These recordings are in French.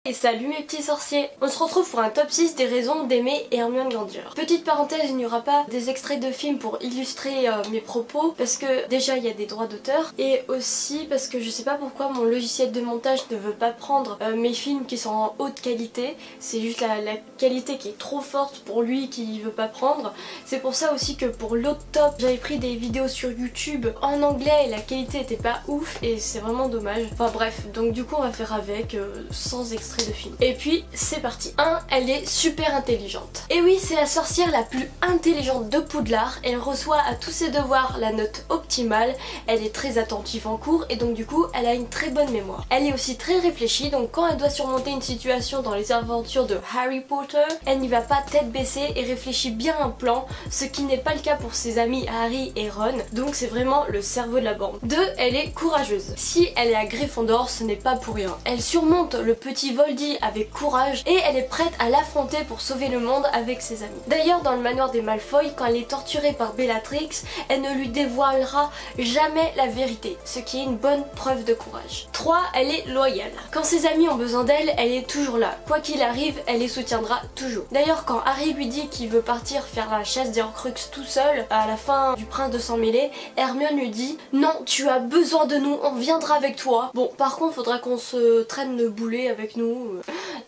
Et salut mes petits sorciers. On se retrouve pour un top 6 des raisons d'aimer Hermione Granger. Petite parenthèse, il n'y aura pas des extraits de films pour illustrer mes propos parce que déjà il y a des droits d'auteur et aussi parce que je sais pas pourquoi mon logiciel de montage ne veut pas prendre mes films qui sont en haute qualité. C'est juste la qualité qui est trop forte pour lui qui veut pas prendre. C'est pour ça aussi que pour l'autre top j'avais pris des vidéos sur YouTube en anglais et la qualité était pas ouf et c'est vraiment dommage. Enfin bref, donc du coup on va faire avec sans extrait de film. Et puis c'est parti. 1. Elle est super intelligente. Et oui, c'est la sorcière la plus intelligente de Poudlard. Elle reçoit à tous ses devoirs la note optimale. Elle est très attentive en cours et donc du coup elle a une très bonne mémoire. Elle est aussi très réfléchie, donc quand elle doit surmonter une situation dans les aventures de Harry Potter, elle n'y va pas tête baissée et réfléchit bien un plan, ce qui n'est pas le cas pour ses amis Harry et Ron. Donc c'est vraiment le cerveau de la bande. 2. Elle est courageuse. Si elle est à Gryffondor, ce n'est pas pour rien. Elle surmonte le petit Voldy avec courage et elle est prête à l'affronter pour sauver le monde avec ses amis. D'ailleurs dans le manoir des Malfoy, quand elle est torturée par Bellatrix, elle ne lui dévoilera jamais la vérité, ce qui est une bonne preuve de courage. 3. Elle est loyale. Quand ses amis ont besoin d'elle, elle est toujours là. Quoi qu'il arrive, elle les soutiendra toujours. D'ailleurs quand Harry lui dit qu'il veut partir faire la chasse des Horcruxes tout seul, à la fin du Prince de Sang Mêlé, Hermione lui dit « Non, tu as besoin de nous, on viendra avec toi. Bon, par contre, faudra qu'on se traîne le boulet avec nous. »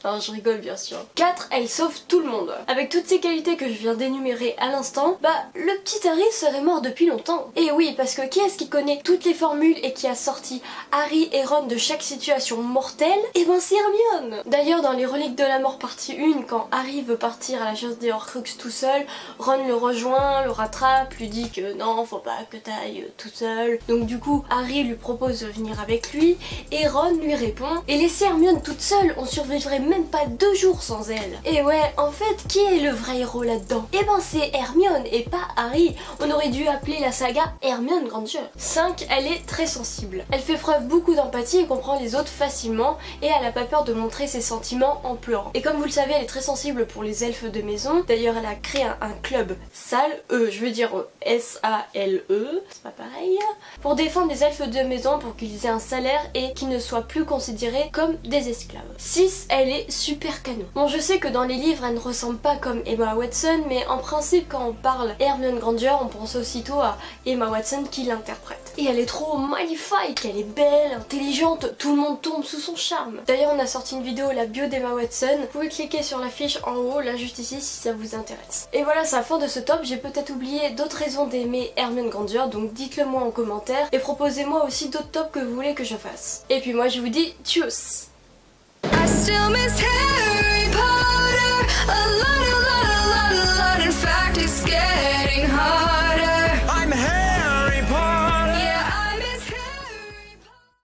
Non, je rigole bien sûr. 4. Elle sauve tout le monde. Avec toutes ces qualités que je viens d'énumérer à l'instant, le petit Harry serait mort depuis longtemps. Et oui, parce que qui est-ce qui connaît toutes les formules et qui a sorti Harry et Ron de chaque situation mortelle? Et ben c'est Hermione. D'ailleurs dans les Reliques de la Mort partie 1, quand Harry veut partir à la chasse des Horcruxes tout seul, Ron le rejoint, le rattrape, lui dit que non, faut pas que t'ailles tout seul. Donc du coup, Harry lui propose de venir avec lui et Ron lui répond « Et laisser Hermione toute seule, on survivrait même pas 2 jours sans elle. » Et ouais, en fait, qui est le vrai héros là-dedans? Et ben c'est Hermione et pas Harry. On aurait dû appeler la saga Hermione Granger. 5. Elle est très sensible. Elle fait preuve beaucoup d'empathie et comprend les autres facilement et elle a pas peur de montrer ses sentiments en pleurant. Et comme vous le savez, elle est très sensible pour les elfes de maison. D'ailleurs, elle a créé un club SALE, je veux dire S-A-L-E, c'est pas pareil, pour défendre les elfes de maison pour qu'ils aient un salaire et qu'ils ne soient plus considérés comme des esclaves. 6. Elle est super canon. Bon, je sais que dans les livres, elle ne ressemble pas comme Emma Watson, mais en principe, quand on parle Hermione Granger, on pense aussitôt à Emma Watson qui l'interprète. Et elle est trop magnifique, elle est belle, intelligente, tout le monde tombe sous son charme. D'ailleurs, on a sorti une vidéo, la bio d'Emma Watson. Vous pouvez cliquer sur la fiche en haut, là juste ici, si ça vous intéresse. Et voilà, c'est la fin de ce top. J'ai peut-être oublié d'autres raisons d'aimer Hermione Granger, donc dites-le moi en commentaire et proposez-moi aussi d'autres tops que vous voulez que je fasse. Et puis moi, je vous dis tchuss!